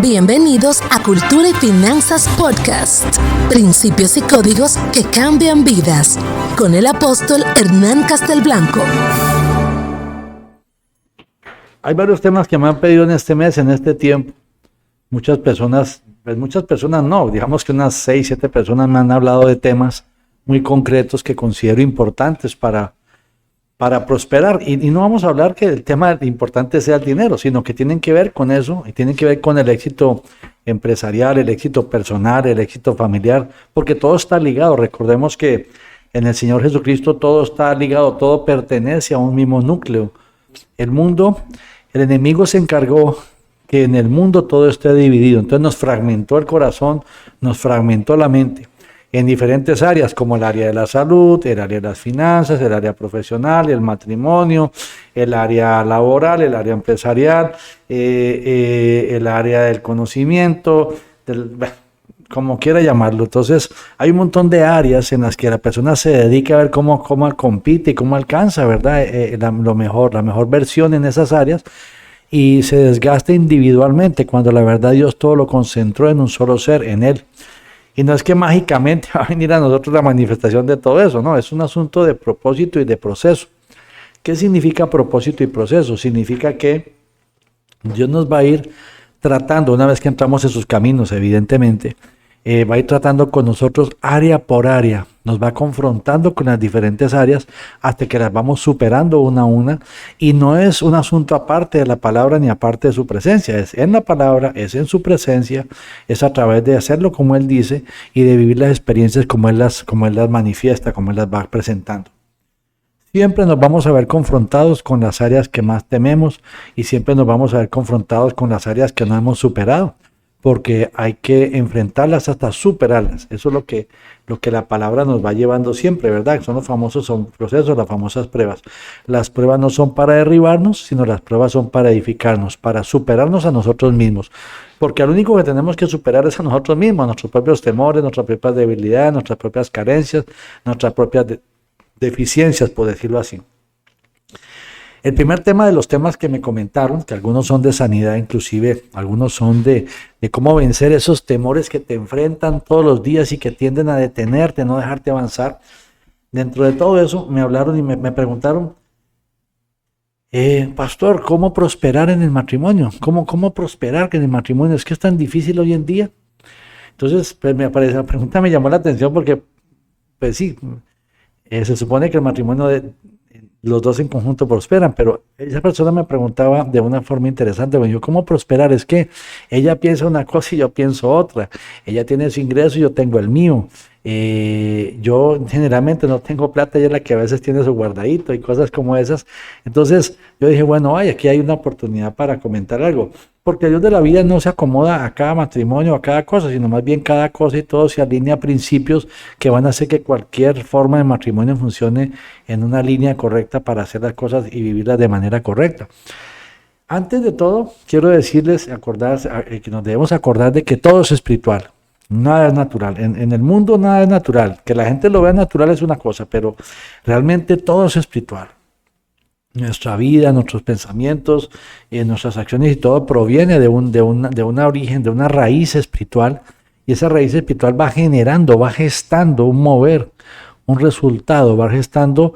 Bienvenidos a Cultura y Finanzas Podcast. Principios y códigos que cambian vidas. Con el apóstol Hernán Castelblanco. Hay varios temas que me han pedido en este mes, en este tiempo. Muchas personas no, digamos que unas 6, 7 personas me han hablado de temas muy concretos que considero importantes para prosperar. Y no vamos a hablar que el tema importante sea el dinero, sino que tienen que ver con eso y tienen que ver con el éxito empresarial, el éxito personal, el éxito familiar, porque todo está ligado. Recordemos que en el Señor Jesucristo todo está ligado, todo pertenece a un mismo núcleo. El enemigo se encargó que en el mundo todo esté dividido, entonces nos fragmentó el corazón, nos fragmentó la mente en diferentes áreas, como el área de la salud, el área de las finanzas, el área profesional, el matrimonio, el área laboral, el área empresarial, el área del conocimiento, como quiera llamarlo. Entonces hay un montón de áreas en las que la persona se dedica a ver cómo compite y cómo alcanza, ¿verdad? La mejor versión en esas áreas, y se desgasta individualmente, cuando la verdad Dios todo lo concentró en un solo ser, en Él. Y no es que mágicamente va a venir a nosotros la manifestación de todo eso, no, es un asunto de propósito y de proceso. ¿Qué significa propósito y proceso? Significa que Dios nos va a ir tratando, una vez que entramos en sus caminos, evidentemente, va a ir tratando con nosotros área por área, nos va confrontando con las diferentes áreas hasta que las vamos superando una a una, y no es un asunto aparte de la palabra ni aparte de su presencia, es en la palabra, es en su presencia, es a través de hacerlo como Él dice y de vivir las experiencias como Él las manifiesta, como Él las va presentando. Siempre nos vamos a ver confrontados con las áreas que más tememos y siempre nos vamos a ver confrontados con las áreas que no hemos superado, porque hay que enfrentarlas hasta superarlas. Eso es lo que la palabra nos va llevando siempre, ¿verdad? Son procesos, las famosas pruebas. Las pruebas no son para derribarnos, sino las pruebas son para edificarnos, para superarnos a nosotros mismos. Porque lo único que tenemos que superar es a nosotros mismos, a nuestros propios temores, nuestras propias debilidades, nuestras propias carencias, nuestras propias deficiencias, por decirlo así. El primer tema de los temas que me comentaron, que algunos son de sanidad, inclusive algunos son de cómo vencer esos temores que te enfrentan todos los días y que tienden a detenerte, no dejarte avanzar. Dentro de todo eso me hablaron y me preguntaron, pastor, ¿cómo prosperar en el matrimonio? ¿Cómo prosperar en el matrimonio? Es que es tan difícil hoy en día. Entonces, pues la pregunta me llamó la atención porque, pues sí, se supone que el matrimonio los dos en conjunto prosperan, pero esa persona me preguntaba de una forma interesante, bueno, yo, ¿cómo prosperar? Es que ella piensa una cosa y yo pienso otra, ella tiene su ingreso y yo tengo el mío, yo generalmente no tengo plata, ella es la que a veces tiene su guardadito y cosas como esas. Entonces yo dije, bueno, aquí hay una oportunidad para comentar algo, porque Dios de la vida no se acomoda a cada matrimonio, a cada cosa, sino más bien cada cosa y todo se alinea a principios que van a hacer que cualquier forma de matrimonio funcione en una línea correcta para hacer las cosas y vivirlas de manera correcta. Antes de todo, quiero decirles, que nos debemos acordar de que todo es espiritual. Nada es natural. En el mundo nada es natural. Que la gente lo vea natural es una cosa, pero realmente todo es espiritual. Nuestra vida, nuestros pensamientos, nuestras acciones y todo proviene de una origen, de una raíz espiritual. Y esa raíz espiritual va generando, va gestando un mover, un resultado, va gestando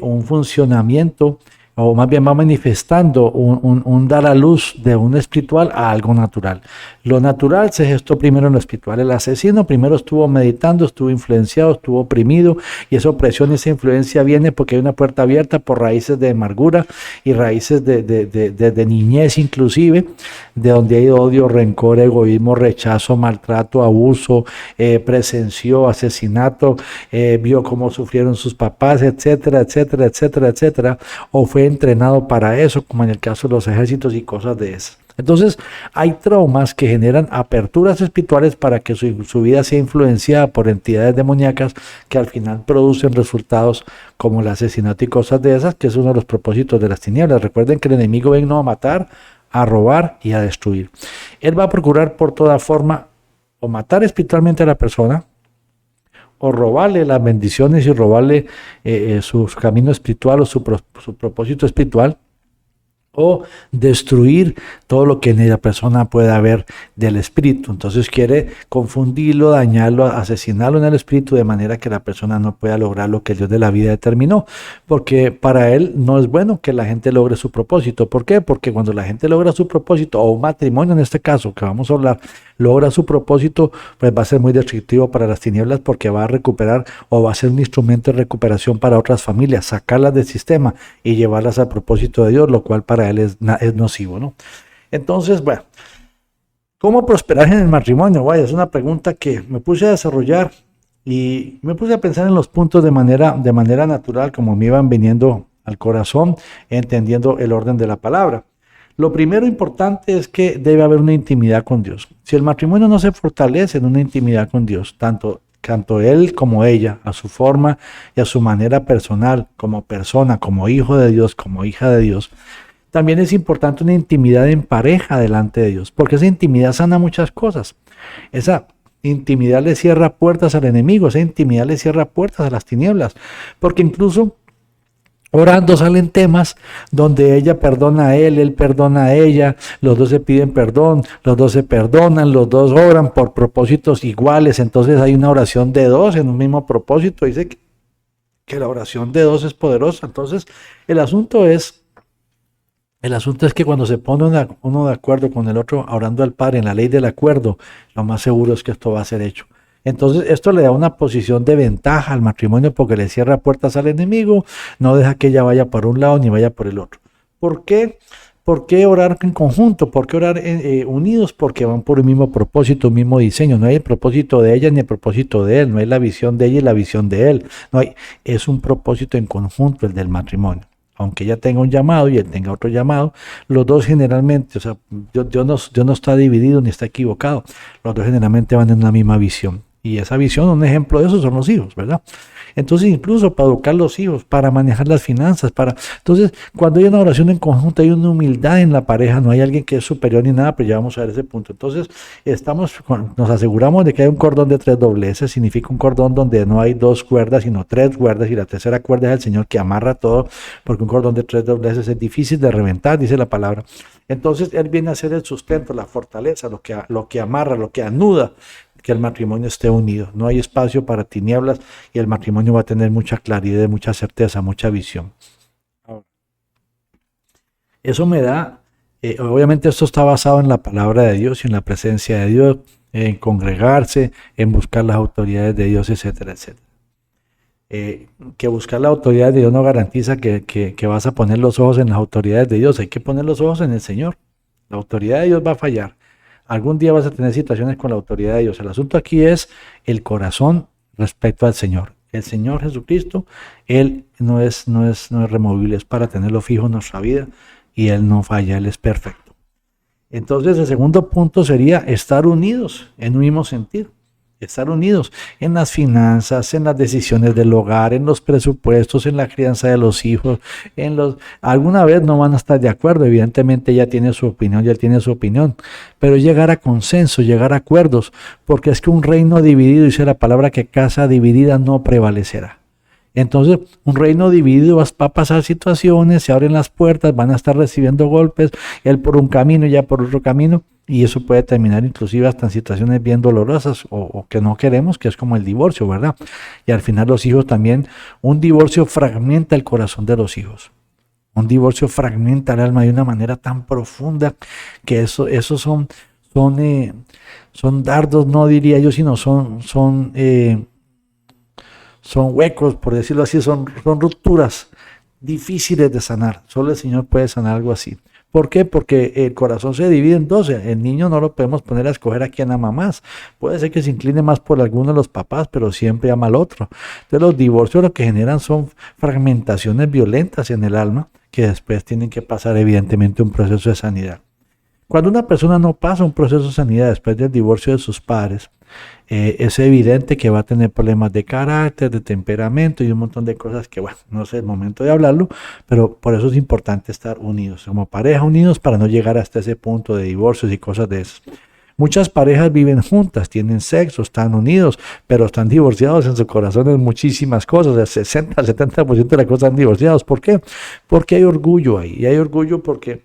un funcionamiento, o más bien va manifestando un dar a luz de un espiritual a algo natural. Lo natural se gestó primero en lo espiritual. El asesino primero estuvo meditando, estuvo influenciado, estuvo oprimido, y esa opresión y esa influencia viene porque hay una puerta abierta por raíces de amargura y raíces de niñez inclusive, de donde hay odio, rencor, egoísmo, rechazo, maltrato, abuso, presenció asesinato, vio cómo sufrieron sus papás, etcétera, etcétera, etcétera, etcétera, o fue entrenado para eso, como en el caso de los ejércitos y cosas de esas. Entonces, hay traumas que generan aperturas espirituales para que su vida sea influenciada por entidades demoníacas que al final producen resultados como el asesinato y cosas de esas, que es uno de los propósitos de las tinieblas. Recuerden que el enemigo vino a matar, a robar y a destruir. Él va a procurar por toda forma o matar espiritualmente a la persona, o robarle las bendiciones y robarle su camino espiritual o su propósito espiritual, o destruir todo lo que en la persona pueda haber del espíritu. Entonces quiere confundirlo, dañarlo, asesinarlo en el espíritu de manera que la persona no pueda lograr lo que el Dios de la vida determinó, porque para él no es bueno que la gente logre su propósito. ¿Por qué? Porque cuando la gente logra su propósito, o un matrimonio en este caso que vamos a hablar, logra su propósito, pues va a ser muy destructivo para las tinieblas, porque va a recuperar o va a ser un instrumento de recuperación para otras familias, sacarlas del sistema y llevarlas al propósito de Dios, lo cual para él es nocivo, ¿no? Entonces, bueno, ¿cómo prosperar en el matrimonio? Vaya, es una pregunta que me puse a desarrollar y me puse a pensar en los puntos de manera natural, como me iban viniendo al corazón, entendiendo el orden de la palabra. Lo primero importante es que debe haber una intimidad con Dios. Si el matrimonio no se fortalece en una intimidad con Dios, tanto él como ella, a su forma y a su manera personal, como persona, como hijo de Dios, como hija de Dios, también es importante una intimidad en pareja delante de Dios, porque esa intimidad sana muchas cosas. Esa intimidad le cierra puertas al enemigo, esa intimidad le cierra puertas a las tinieblas, porque incluso orando salen temas donde ella perdona a él perdona a ella, los dos se piden perdón, los dos se perdonan, los dos oran por propósitos iguales. Entonces hay una oración de dos en un mismo propósito. Dice que la oración de dos es poderosa. Entonces el asunto es que cuando se pone uno de acuerdo con el otro, orando al Padre en la ley del acuerdo, lo más seguro es que esto va a ser hecho. Entonces esto le da una posición de ventaja al matrimonio, porque le cierra puertas al enemigo, no deja que ella vaya por un lado ni vaya por el otro. ¿Por qué? ¿Por qué orar en conjunto? ¿Por qué orar unidos? Porque van por un mismo propósito, un mismo diseño. No hay el propósito de ella ni el propósito de él, no hay la visión de ella y la visión de él. No hay, es un propósito en conjunto el del matrimonio. Aunque ella tenga un llamado y él tenga otro llamado, los dos generalmente, o sea, Dios no está dividido ni está equivocado. Los dos generalmente van en una misma visión. Y esa visión, un ejemplo de eso son los hijos, ¿verdad? Entonces, incluso para educar los hijos, para manejar las finanzas, Entonces, cuando hay una oración en conjunto, hay una humildad en la pareja, no hay alguien que es superior ni nada, pero ya vamos a ver ese punto. Entonces, nos aseguramos de que hay un cordón de 3 dobleces, significa un cordón donde no hay 2 cuerdas, sino 3 cuerdas, y la tercera cuerda es el Señor, que amarra todo, porque un cordón de 3 dobleces es difícil de reventar, dice la palabra. Entonces, Él viene a ser el sustento, la fortaleza, lo que amarra, lo que anuda, que el matrimonio esté unido. No hay espacio para tinieblas y el matrimonio va a tener mucha claridad, mucha certeza, mucha visión. Eso me da, obviamente esto está basado en la palabra de Dios y en la presencia de Dios, en congregarse, en buscar las autoridades de Dios, etcétera, etcétera. Que buscar la autoridad de Dios no garantiza que vas a poner los ojos en las autoridades de Dios. Hay que poner los ojos en el Señor. La autoridad de Dios va a fallar. Algún día vas a tener situaciones con la autoridad de Dios. El asunto aquí es el corazón respecto al Señor. El Señor Jesucristo, Él no es removible, es para tenerlo fijo en nuestra vida, y Él no falla, Él es perfecto. Entonces el segundo punto sería estar unidos en un mismo sentir. Estar unidos en las finanzas, en las decisiones del hogar, en los presupuestos, en la crianza de los hijos, alguna vez no van a estar de acuerdo, evidentemente ella tiene su opinión y él tiene su opinión, pero llegar a consenso, llegar a acuerdos, porque es que un reino dividido, dice la palabra, que casa dividida no prevalecerá. Entonces, un reino dividido va a pasar situaciones, se abren las puertas, van a estar recibiendo golpes, él por un camino y ella por otro camino, y eso puede terminar inclusive hasta en situaciones bien dolorosas o que no queremos, que es como el divorcio, ¿verdad? Y al final los hijos también, un divorcio fragmenta el corazón de los hijos. Un divorcio fragmenta el alma de una manera tan profunda que esos son dardos, no diría yo, sino son huecos, por decirlo así, son rupturas difíciles de sanar. Solo el Señor puede sanar algo así. ¿Por qué? Porque el corazón se divide en dos. El niño no lo podemos poner a escoger a quién ama más. Puede ser que se incline más por alguno de los papás, pero siempre ama al otro. Entonces los divorcios lo que generan son fragmentaciones violentas en el alma, que después tienen que pasar evidentemente un proceso de sanidad. Cuando una persona no pasa un proceso de sanidad después del divorcio de sus padres, es evidente que va a tener problemas de carácter, de temperamento y un montón de cosas que, bueno, no es el momento de hablarlo, pero por eso es importante estar unidos, como pareja unidos, para no llegar hasta ese punto de divorcios y cosas de eso. Muchas parejas viven juntas, tienen sexo, están unidos, pero están divorciados en su corazón en muchísimas cosas. El 60-70% de las cosas están divorciados. ¿Por qué? Porque hay orgullo ahí. Y hay orgullo porque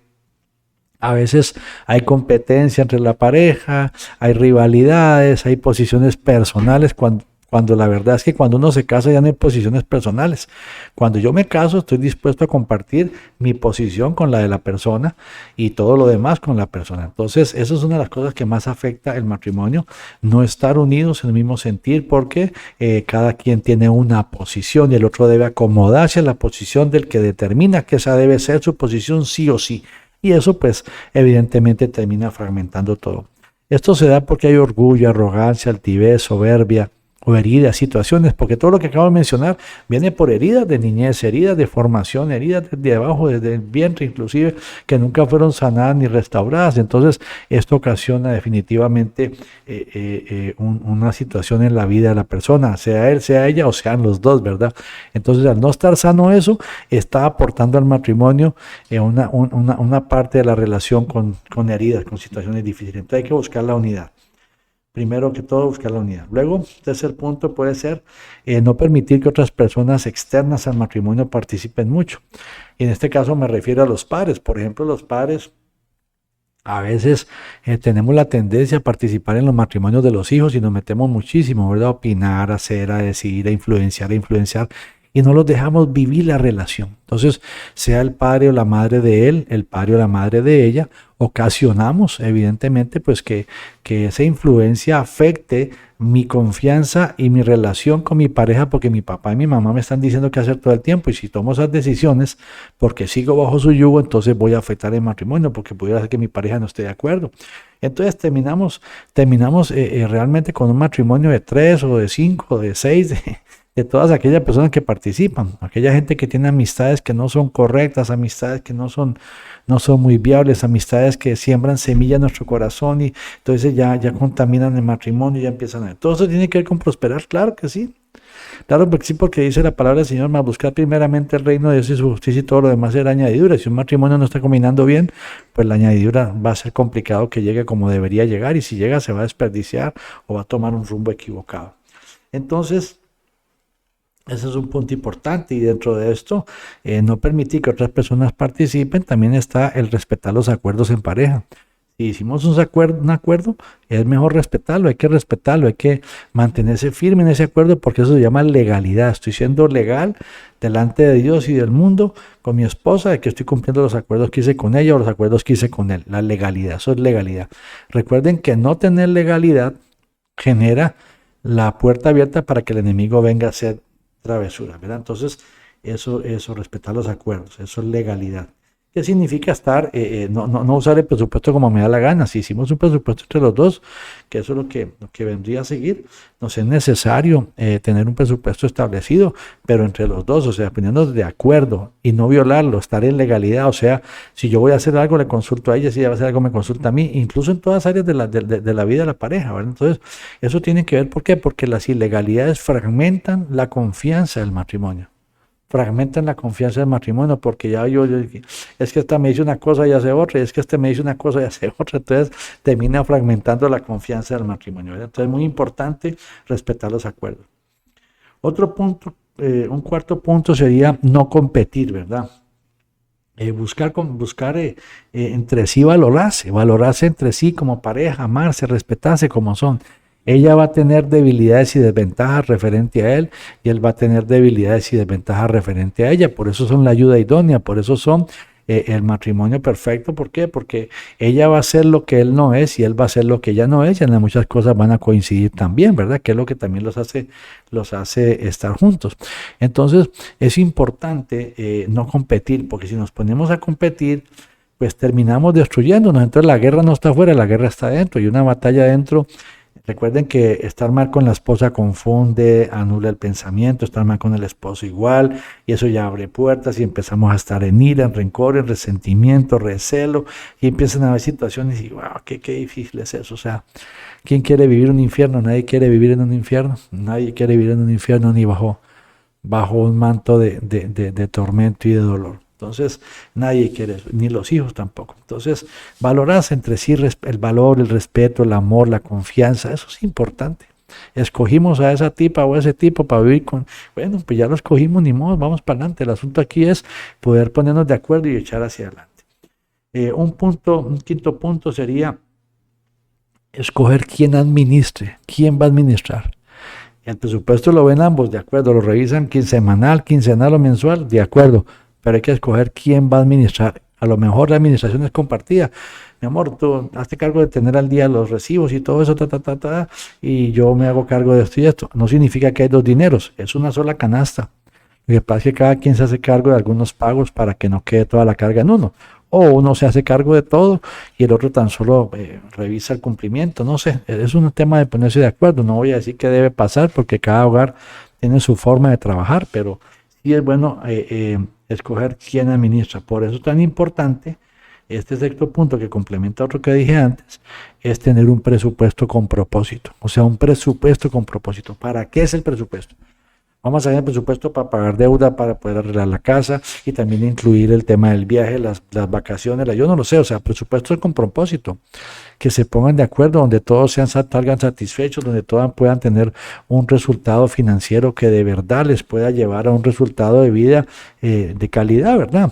A veces hay competencia entre la pareja, hay rivalidades, hay posiciones personales, cuando la verdad es que cuando uno se casa ya no hay posiciones personales. Cuando yo me caso estoy dispuesto a compartir mi posición con la de la persona y todo lo demás con la persona. Entonces, eso es una de las cosas que más afecta el matrimonio, no estar unidos en el mismo sentir, porque cada quien tiene una posición y el otro debe acomodarse a la posición del que determina que esa debe ser su posición sí o sí. Y eso pues evidentemente termina fragmentando todo. Esto se da porque hay orgullo, arrogancia, altivez, soberbia o heridas, situaciones, porque todo lo que acabo de mencionar viene por heridas de niñez, heridas de formación, heridas de abajo, desde el vientre inclusive, que nunca fueron sanadas ni restauradas. Entonces esto ocasiona definitivamente una situación en la vida de la persona, sea él, sea ella o sean los dos, ¿verdad? Entonces al no estar sano eso, está aportando al matrimonio una parte de la relación con heridas, con situaciones difíciles. Entonces hay que buscar la unidad. Primero que todo, buscar la unidad. Luego, tercer punto puede ser no permitir que otras personas externas al matrimonio participen mucho. Y en este caso me refiero a los padres. Por ejemplo, los padres a veces tenemos la tendencia a participar en los matrimonios de los hijos y nos metemos muchísimo, ¿verdad? A opinar, a hacer, a decidir, a influenciar, y no los dejamos vivir la relación. Entonces, sea el padre o la madre de él, el padre o la madre de ella, ocasionamos evidentemente pues que esa influencia afecte mi confianza y mi relación con mi pareja, porque mi papá y mi mamá me están diciendo qué hacer todo el tiempo, y si tomo esas decisiones porque sigo bajo su yugo, entonces voy a afectar el matrimonio, porque pudiera ser que mi pareja no esté de acuerdo. Entonces terminamos realmente con un matrimonio de 3 o de 5 o de 6, de todas aquellas personas que participan, aquella gente que tiene amistades que no son correctas, amistades que no son muy viables, amistades que siembran semilla en nuestro corazón y entonces ya contaminan el matrimonio, ya empiezan a... Todo eso tiene que ver con prosperar, claro que sí. Claro, porque sí, porque dice la palabra del Señor, más buscar primeramente el reino de Dios y su justicia y todo lo demás será añadidura. Si un matrimonio no está combinando bien, pues la añadidura va a ser complicado que llegue como debería llegar, y si llega se va a desperdiciar o va a tomar un rumbo equivocado. Entonces, ese es un punto importante, y dentro de esto, no permitir que otras personas participen, también está el respetar los acuerdos en pareja. Si hicimos un acuerdo, es mejor respetarlo, hay que mantenerse firme en ese acuerdo, porque eso se llama legalidad. Estoy siendo legal delante de Dios y del mundo con mi esposa, de que estoy cumpliendo los acuerdos que hice con ella o los acuerdos que hice con él. La legalidad, eso es legalidad. Recuerden que no tener legalidad genera la puerta abierta para que el enemigo venga a hacer travesura, ¿verdad? Entonces, eso, respetar los acuerdos, eso es legalidad. ¿Qué significa no usar el presupuesto como me da la gana? Si hicimos un presupuesto entre los dos, que eso es lo que vendría a seguir, nos es necesario tener un presupuesto establecido, pero entre los dos, o sea, poniéndonos de acuerdo y no violarlo, estar en legalidad. O sea, si yo voy a hacer algo, le consulto a ella; si ella va a hacer algo, me consulta a mí, incluso en todas áreas de la vida de la pareja, ¿verdad? Entonces, eso tiene que ver, ¿por qué? Porque las ilegalidades fragmentan la confianza del matrimonio. Fragmentan la confianza del matrimonio, porque ya es que esta me dice una cosa y hace otra, y es que este me dice una cosa y hace otra, entonces termina fragmentando la confianza del matrimonio, ¿verdad? Entonces es muy importante respetar los acuerdos. Otro punto, un cuarto punto sería no competir, ¿verdad? Buscar entre sí valorarse entre sí como pareja, amarse, respetarse como son. Ella va a tener debilidades y desventajas referente a él, y él va a tener debilidades y desventajas referente a ella. Por eso son la ayuda idónea, por eso son el matrimonio perfecto. ¿Por qué? Porque ella va a ser lo que él no es y él va a ser lo que ella no es, y en muchas cosas van a coincidir también, ¿verdad? Que es lo que también los hace estar juntos. Entonces es importante no competir, porque si nos ponemos a competir, pues terminamos destruyéndonos. Entonces la guerra no está afuera, la guerra está adentro, y una batalla adentro. Recuerden que estar mal con la esposa confunde, anula el pensamiento; estar mal con el esposo igual, y eso ya abre puertas y empezamos a estar en ira, en rencor, en resentimiento, recelo, y empiezan a haber situaciones y wow, qué difícil es eso. O sea, ¿quién quiere vivir un infierno? Nadie quiere vivir en un infierno, nadie quiere vivir en un infierno ni bajo un manto de tormento y de dolor. Entonces, nadie quiere eso, ni los hijos tampoco. Entonces, valorarse entre sí, el valor, el respeto, el amor, la confianza, eso es importante. Escogimos a esa tipa o a ese tipo para vivir con... Bueno, pues ya lo escogimos, ni modo, vamos para adelante. El asunto aquí es poder ponernos de acuerdo y echar hacia adelante. Un quinto punto sería escoger quién administre, quién va a administrar. El presupuesto lo ven ambos, de acuerdo, lo revisan quincenal o mensual, de acuerdo, pero hay que escoger quién va a administrar. A lo mejor la administración es compartida. Mi amor, tú hazte cargo de tener al día los recibos y todo eso, y yo me hago cargo de esto y esto. No significa que hay dos dineros, es una sola canasta. Lo que pasa es que cada quien se hace cargo de algunos pagos para que no quede toda la carga en uno. O uno se hace cargo de todo y el otro tan solo revisa el cumplimiento. No sé, es un tema de ponerse de acuerdo. No voy a decir qué debe pasar porque cada hogar tiene su forma de trabajar, pero sí es bueno escoger quién administra. Por eso es tan importante, este sexto punto que complementa otro que dije antes, es tener un presupuesto con propósito. O sea, un presupuesto con propósito. ¿Para qué es el presupuesto? Vamos a hacer el presupuesto para pagar deuda, para poder arreglar la casa y también incluir el tema del viaje, las vacaciones, yo no lo sé, o sea, presupuestos con propósito, que se pongan de acuerdo, donde todos salgan satisfechos, donde todos puedan tener un resultado financiero que de verdad les pueda llevar a un resultado de vida de calidad, ¿verdad?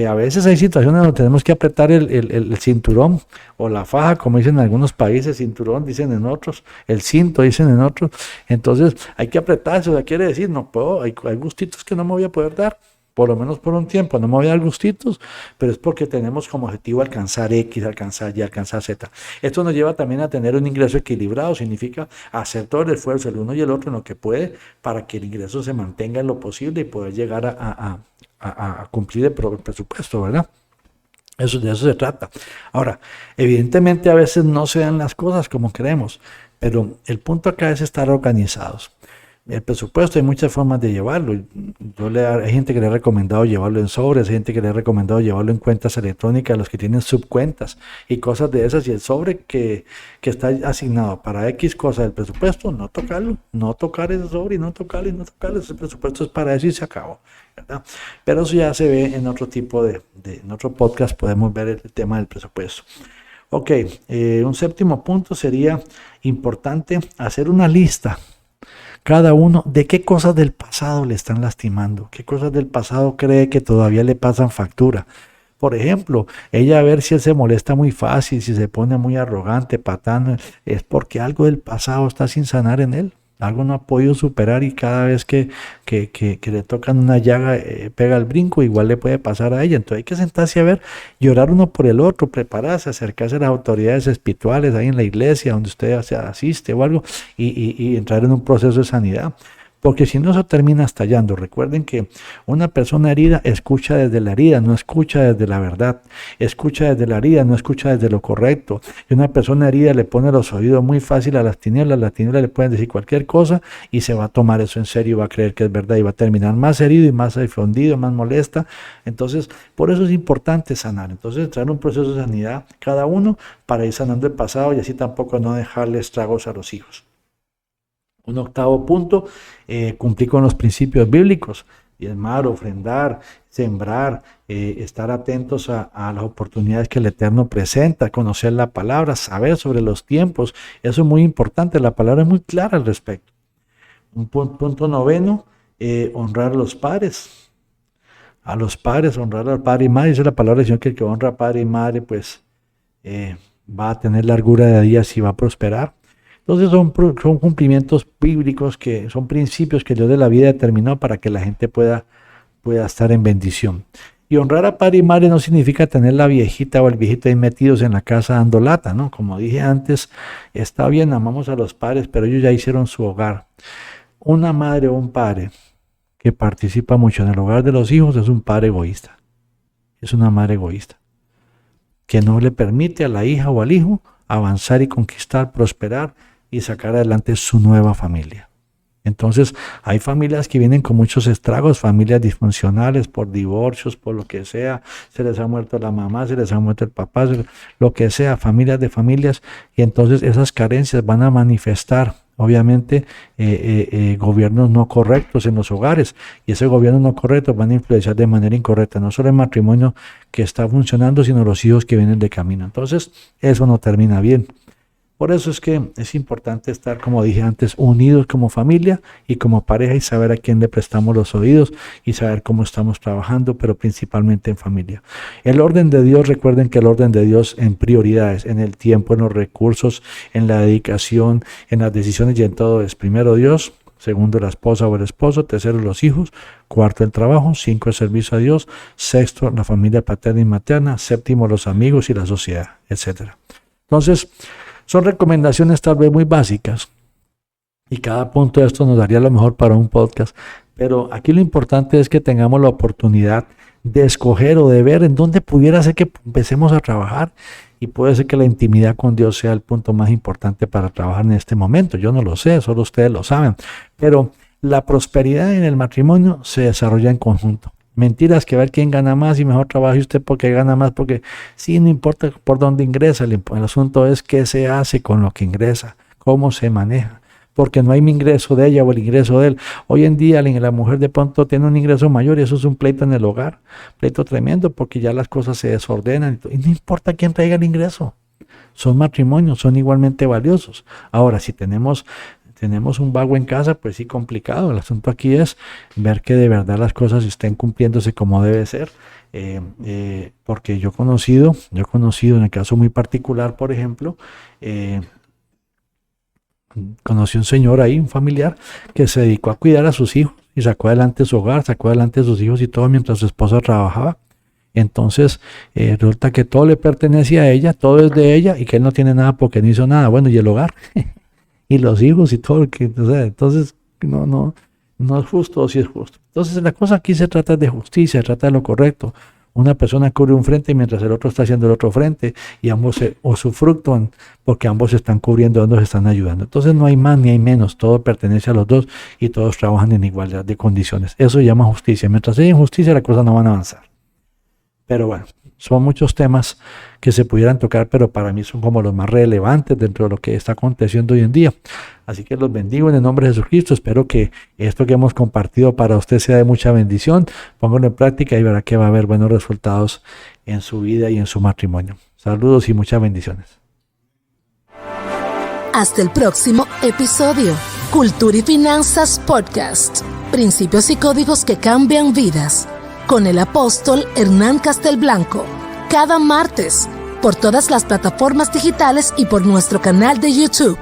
A veces hay situaciones donde tenemos que apretar el cinturón o la faja, como dicen en algunos países, cinturón dicen en otros, el cinto dicen en otros, entonces hay que apretarse, o sea, quiere decir, no puedo, hay gustitos que no me voy a poder dar, por lo menos por un tiempo, no me voy a dar gustitos, pero es porque tenemos como objetivo alcanzar X, alcanzar Y, alcanzar Z. Esto nos lleva también a tener un ingreso equilibrado, significa hacer todo el esfuerzo, el uno y el otro en lo que puede, para que el ingreso se mantenga en lo posible y poder llegar a cumplir el presupuesto, ¿verdad? De eso se trata. Ahora, evidentemente a veces no se dan las cosas como queremos, pero el punto acá es estar organizados. El presupuesto hay muchas formas de llevarlo. Hay gente que le ha recomendado llevarlo en sobres, hay gente que le ha recomendado llevarlo en cuentas electrónicas, los que tienen subcuentas y cosas de esas. Y el sobre que está asignado para X cosa del presupuesto, no tocarlo, no tocar ese sobre y no tocarlo y no tocarlo. Ese presupuesto es para eso y se acabó, ¿verdad? Pero eso ya se ve en otro tipo en otro podcast podemos ver el tema del presupuesto. Ok, un séptimo punto sería importante hacer una lista. Cada uno de qué cosas del pasado le están lastimando, qué cosas del pasado cree que todavía le pasan factura. Por ejemplo, ella a ver si él se molesta muy fácil, si se pone muy arrogante, patán, es porque algo del pasado está sin sanar en él. Algo no ha podido superar y cada vez que le tocan una llaga pega el brinco, igual le puede pasar a ella. Entonces hay que sentarse a ver, llorar uno por el otro, prepararse, acercarse a las autoridades espirituales ahí en la iglesia donde usted asiste o algo y entrar en un proceso de sanidad. Porque si no, eso termina estallando. Recuerden que una persona herida escucha desde la herida, no escucha desde la verdad. Escucha desde la herida, no escucha desde lo correcto. Y una persona herida le pone los oídos muy fácil a las tinieblas le pueden decir cualquier cosa y se va a tomar eso en serio y va a creer que es verdad y va a terminar más herido y más difundido, más molesta. Entonces, por eso es importante sanar. Entonces, entrar en un proceso de sanidad cada uno para ir sanando el pasado y así tampoco no dejarle estragos a los hijos. Un octavo punto, cumplir con los principios bíblicos, diezmar, ofrendar, sembrar, estar atentos a las oportunidades que el Eterno presenta, conocer la palabra, saber sobre los tiempos, eso es muy importante, la palabra es muy clara al respecto. Un punto noveno, honrar a los padres, honrar al padre y madre, dice la palabra del Señor que el que honra a padre y madre, pues va a tener largura de días y va a prosperar. Entonces son cumplimientos bíblicos, que son principios que Dios de la vida determinó para que la gente pueda estar en bendición. Y honrar a padre y madre no significa tener la viejita o el viejito ahí metidos en la casa dando lata, ¿no? Como dije antes, está bien, amamos a los padres, pero ellos ya hicieron su hogar. Una madre o un padre que participa mucho en el hogar de los hijos es un padre egoísta. Es una madre egoísta, que no le permite a la hija o al hijo avanzar y conquistar, prosperar y sacar adelante su nueva familia. Entonces, hay familias que vienen con muchos estragos, familias disfuncionales por divorcios, por lo que sea, se les ha muerto la mamá, se les ha muerto el papá, lo que sea, familias de familias, y entonces esas carencias van a manifestar, obviamente, gobiernos no correctos en los hogares, y esos gobiernos no correctos van a influenciar de manera incorrecta, no solo el matrimonio que está funcionando, sino los hijos que vienen de camino. Entonces, eso no termina bien. Por eso es que es importante estar, como dije antes, unidos como familia y como pareja y saber a quién le prestamos los oídos y saber cómo estamos trabajando, pero principalmente en familia. El orden de Dios, recuerden que el orden de Dios en prioridades, en el tiempo, en los recursos, en la dedicación, en las decisiones y en todo es primero Dios, segundo la esposa o el esposo, tercero los hijos, cuarto el trabajo, 5 el servicio a Dios, sexto la familia paterna y materna, séptimo los amigos y la sociedad, etc. Entonces, son recomendaciones tal vez muy básicas y cada punto de esto nos daría lo mejor para un podcast, pero aquí lo importante es que tengamos la oportunidad de escoger o de ver en dónde pudiera ser que empecemos a trabajar, y puede ser que la intimidad con Dios sea el punto más importante para trabajar en este momento. Yo no lo sé, solo ustedes lo saben, pero la prosperidad en el matrimonio se desarrolla en conjunto. Mentiras que ver quién gana más y mejor trabaje usted porque gana más, porque sí, no importa por dónde ingresa, el asunto es qué se hace con lo que ingresa, cómo se maneja, porque no hay ingreso de ella o el ingreso de él. Hoy en día la mujer de pronto tiene un ingreso mayor y eso es un pleito en el hogar, pleito tremendo porque ya las cosas se desordenan y no importa quién traiga el ingreso, son matrimonios, son igualmente valiosos. Ahora, si tenemos un vago en casa, pues sí, complicado. El asunto aquí es ver que de verdad las cosas estén cumpliéndose como debe ser. Porque yo he conocido en el caso muy particular, por ejemplo, conocí un señor ahí, un familiar, que se dedicó a cuidar a sus hijos y sacó adelante su hogar, sacó adelante a sus hijos y todo mientras su esposa trabajaba. Entonces resulta que todo le pertenece a ella, todo es de ella y que él no tiene nada porque no hizo nada. Bueno, y el hogar y los hijos y todo, entonces no es justo o sí es justo. Entonces la cosa aquí se trata de justicia, se trata de lo correcto. Una persona cubre un frente mientras el otro está haciendo el otro frente y ambos usufructúan porque ambos se están cubriendo, ambos se están ayudando. Entonces no hay más ni hay menos, todo pertenece a los dos y todos trabajan en igualdad de condiciones. Eso se llama justicia. Mientras haya injusticia, las cosas no van a avanzar. Pero bueno, son muchos temas que se pudieran tocar, pero para mí son como los más relevantes dentro de lo que está aconteciendo hoy en día. Así que los bendigo en el nombre de Jesucristo. Espero que esto que hemos compartido para usted sea de mucha bendición. Pónganlo en práctica y verá que va a haber buenos resultados en su vida y en su matrimonio. Saludos y muchas bendiciones. Hasta el próximo episodio. Cultura y Finanzas Podcast. Principios y códigos que cambian vidas. Con el apóstol Hernán Castelblanco. Cada martes, por todas las plataformas digitales y por nuestro canal de YouTube.